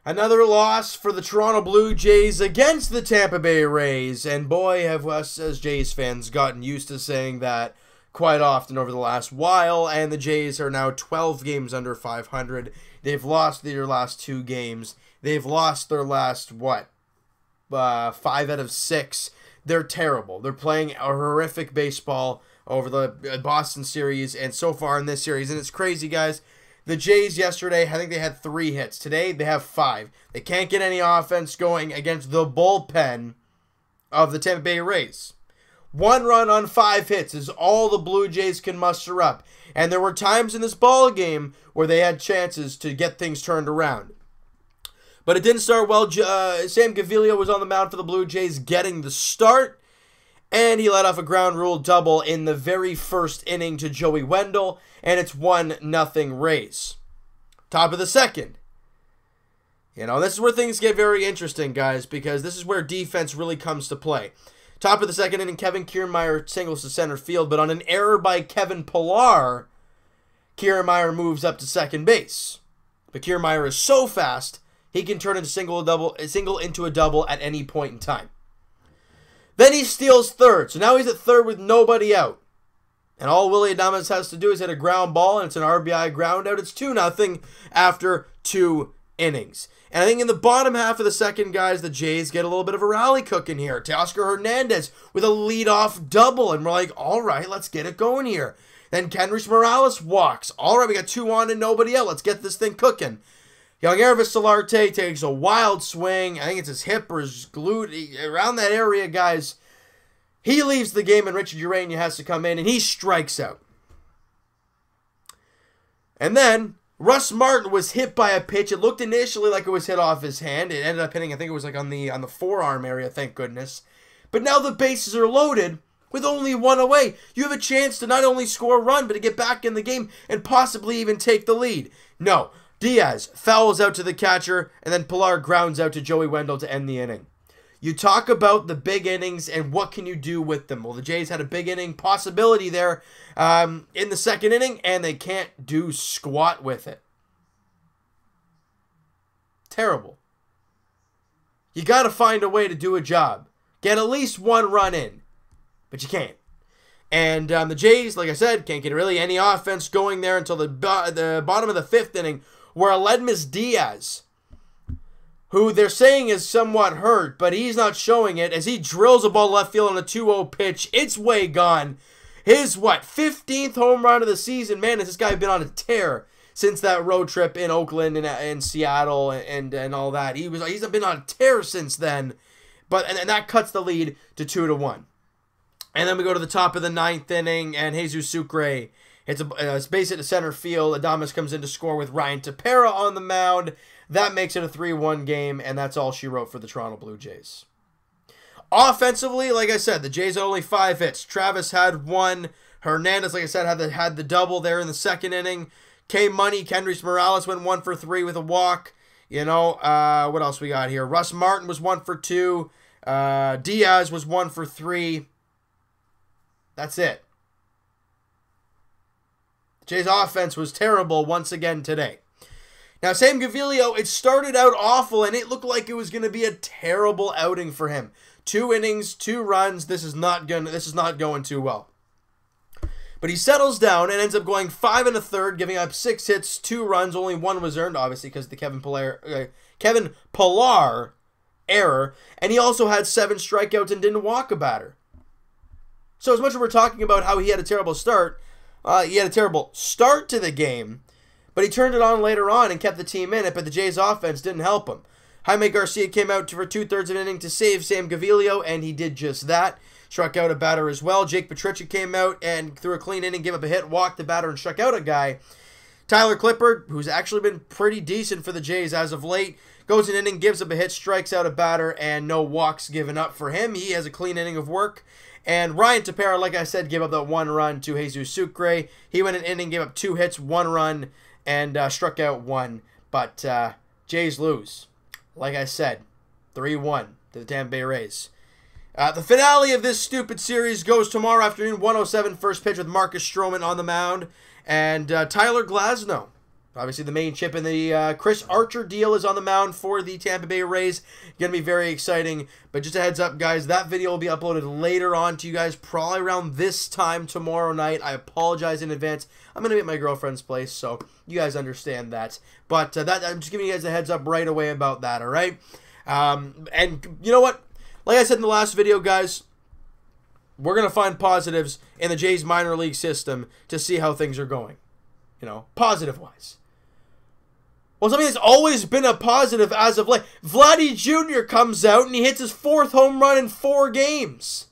Another loss for the Toronto Blue Jays against the Tampa Bay Rays. And boy, have us as Jays fans gotten used to saying that quite often over the last while. And the Jays are now 12 games under 500. They've lost their last 2 games. They've lost their last, 5 out of 6. They're terrible. They're playing a horrific baseball over the Boston series and so far in this series. And it's crazy, guys. The Jays yesterday, I think they had 3 hits. Today, they have 5. They can't get any offense going against the bullpen of the Tampa Bay Rays. 1 run on 5 hits is all the Blue Jays can muster up. And there were times in this ball game where they had chances to get things turned around. But it didn't start well. Sam Gaviglio was on the mound for the Blue Jays getting the start. And he let off a ground rule double in the very first inning to Joey Wendell. And it's 1-0 Rays. Top of the second. You know, this is where things get very interesting, guys, because this is where defense really comes to play. Top of the second inning, Kevin Kiermaier singles to center field, but on an error by Kevin Pillar, Kiermaier moves up to second base. But Kiermaier is so fast, he can turn a single into a double at any point in time. Then he steals third, so now he's at third with nobody out. And all Willy Adames has to do is hit a ground ball, and it's an RBI ground out. It's 2-0 after 2 innings. And I think in the bottom half of the second, guys, the Jays get a little bit of a rally cooking here. Teoscar Hernandez with a leadoff double, and we're like, all right, let's get it going here. Then Kendrys Morales walks. All right, we got 2 on and nobody out. Let's get this thing cooking. Younghervis Solarte takes a wild swing. I think it's his hip or his glute. Around that area, guys. He leaves the game and Richard Urania has to come in and he strikes out. And then Russ Martin was hit by a pitch. It looked initially like it was hit off his hand. It ended up hitting, I think it was like on the forearm area, thank goodness. But now the bases are loaded with only 1 away. You have a chance to not only score a run, but to get back in the game and possibly even take the lead. No. Diaz fouls out to the catcher, and then Pillar grounds out to Joey Wendell to end the inning. You talk about the big innings and what can you do with them. Well, the Jays had a big inning possibility there in the second inning, and they can't do squat with it. Terrible. You got to find a way to do a job. Get at least 1 run in, but you can't. And the Jays, like I said, can't get really any offense going there until the bottom of the 5th inning, where Aledmys Diaz, who they're saying is somewhat hurt, but he's not showing it, as he drills a ball left field on a 2-0 pitch. It's way gone. His, 15th home run of the season. Man, has this guy been on a tear since that road trip in Oakland and Seattle and all that. He's been on a tear since then. And that cuts the lead to 2-1. And then we go to the top of the 9th inning, and Jesus Sucre hits a base hit to center field. Adames comes in to score with Ryan Tepera on the mound. That makes it a 3-1 game, and that's all she wrote for the Toronto Blue Jays. Offensively, like I said, the Jays had only 5 hits. Travis had 1. Hernandez, like I said, had the double there in the second inning. K-Money, Kendrys Morales went 1 for 3 with a walk. You know, what else we got here? Russ Martin was 1 for 2. Diaz was 1 for 3. That's it. Jays offense was terrible once again today. Now, Sam Gaviglio, it started out awful, and it looked like it was going to be a terrible outing for him. 2 innings, 2 runs. This is not going too well. But he settles down and ends up going 5 1/3, giving up 6 hits, 2 runs. Only 1 was earned, obviously, because of the Kevin Pillar error. And he also had 7 strikeouts and didn't walk a batter. So as much as we're talking about how he had a terrible start, he had a terrible start to the game, but he turned it on later on and kept the team in it, but the Jays offense didn't help him. Jaime Garcia came out for 2/3 of an inning to save Sam Gaviglio, and he did just that. Struck out a batter as well. Jake Petrichuk came out and threw a clean inning, gave up a hit, walked the batter, and struck out a guy. Tyler Clippard, who's actually been pretty decent for the Jays as of late, goes an inning, gives up a hit, strikes out a batter, and no walks given up for him. He has a clean inning of work. And Ryan Tepera, like I said, gave up that 1 run to Jesus Sucre. He went an inning, gave up 2 hits, 1 run, and struck out 1. But Jays lose. Like I said, 3-1 to the Tampa Bay Rays. The finale of this stupid series goes tomorrow afternoon, 1:07 first pitch with Marcus Stroman on the mound. And Tyler Glasnow, Obviously, the main chip in the Chris Archer deal is on the mound for the Tampa Bay Rays. Going to be very exciting. But just a heads up, guys, that video will be uploaded later on to you guys, probably around this time tomorrow night. I apologize in advance. I'm going to be at my girlfriend's place, so you guys understand that. But I'm just giving you guys a heads up right away about that, all right? And you know what? Like I said in the last video, guys, we're going to find positives in the Jays minor league system to see how things are going. You know, positive-wise. Well, something that's always been a positive as of late. Vladdy Jr. comes out and he hits his 4th home run in 4 games.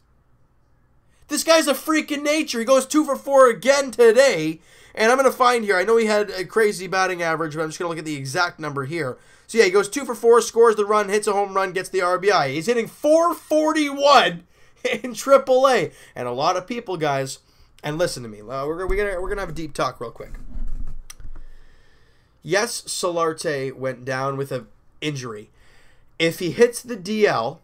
This guy's a freak in nature. He goes 2 for 4 again today. And I'm going to find here, I know he had a crazy batting average, but I'm just going to look at the exact number here. So yeah, he goes 2 for 4, scores the run, hits a home run, gets the RBI. He's hitting .441 in AAA. And a lot of people, guys, and listen to me, we're gonna have a deep talk real quick. Yes, Solarte went down with an injury. If he hits the DL,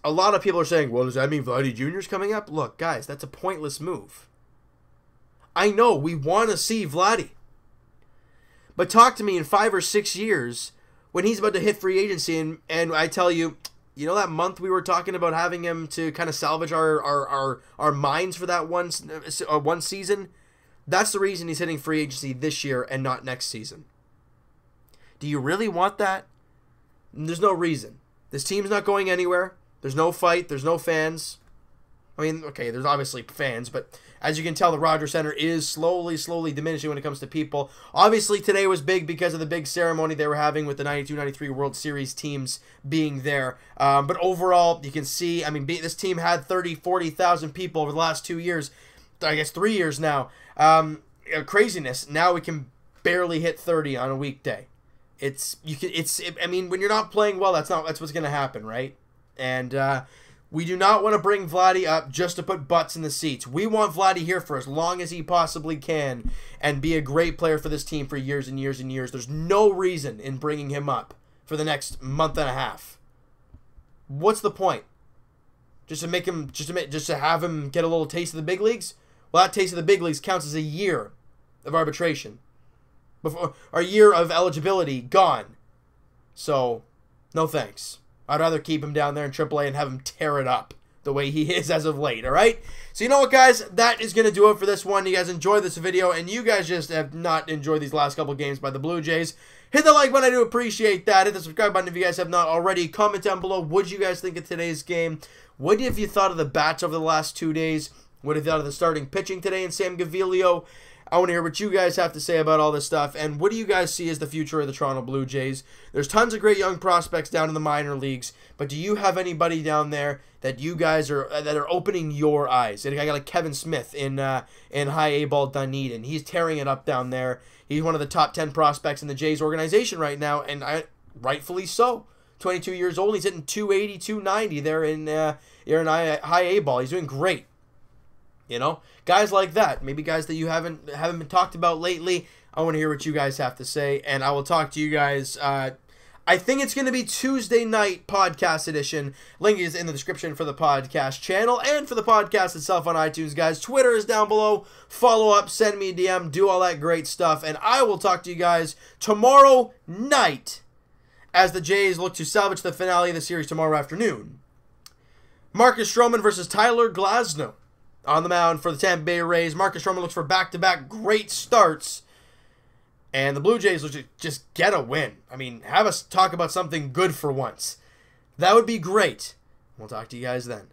a lot of people are saying, well, does that mean Vladdy Jr.'s coming up? Look, guys, that's a pointless move. I know, we want to see Vladdy. But talk to me in 5 or 6 years when he's about to hit free agency and I tell you, you know that month we were talking about having him to kind of salvage our minds for that one season? That's the reason he's hitting free agency this year and not next season. Do you really want that? There's no reason. This team's not going anywhere. There's no fight. There's no fans. I mean, okay, there's obviously fans, but as you can tell, the Rogers Center is slowly diminishing when it comes to people. Obviously, today was big because of the big ceremony they were having with the 92-93 World Series teams being there. But overall, you can see, I mean, this team had 30,000, 40,000 people over the last 2 years. I guess 3 years now. Craziness. Now we can barely hit 30 on a weekday. I mean, when you're not playing well, that's what's going to happen, right? And we do not want to bring Vladdy up just to put butts in the seats. We want Vladdy here for as long as he possibly can and be a great player for this team for years and years and years. There's no reason in bringing him up for the next month and a half. What's the point? Just to have him get a little taste of the big leagues? Well, that taste of the big leagues counts as a year of arbitration. Or a year of eligibility gone. So, no thanks. I'd rather keep him down there in AAA and have him tear it up the way he is as of late, alright? So you know what, guys? That is going to do it for this one. You guys enjoyed this video, and you guys just have not enjoyed these last couple games by the Blue Jays. Hit the like button. I do appreciate that. Hit the subscribe button if you guys have not already. Comment down below. What did you guys think of today's game? What have you thought of the bats over the last 2 days? What have you thought of the starting pitching today in Sam Gaviglio? I want to hear what you guys have to say about all this stuff. And what do you guys see as the future of the Toronto Blue Jays? There's tons of great young prospects down in the minor leagues. But do you have anybody down there that you guys are opening your eyes? And I got like Kevin Smith in high A-ball Dunedin. He's tearing it up down there. He's one of the top 10 prospects in the Jays organization right now. And rightfully so. 22 years old. He's hitting 280, 290 there in high A-ball. He's doing great. You know, guys like that, maybe guys that you haven't been talked about lately. I want to hear what you guys have to say, and I will talk to you guys. I think it's going to be Tuesday night podcast edition. Link is in the description for the podcast channel and for the podcast itself on iTunes, guys. Twitter is down below. Follow up, send me a DM, do all that great stuff, and I will talk to you guys tomorrow night as the Jays look to salvage the finale of the series tomorrow afternoon. Marcus Stroman versus Tyler Glasnow on the mound for the Tampa Bay Rays. Marcus Stroman looks for back-to-back great starts. And the Blue Jays look to just get a win. I mean, have us talk about something good for once. That would be great. We'll talk to you guys then.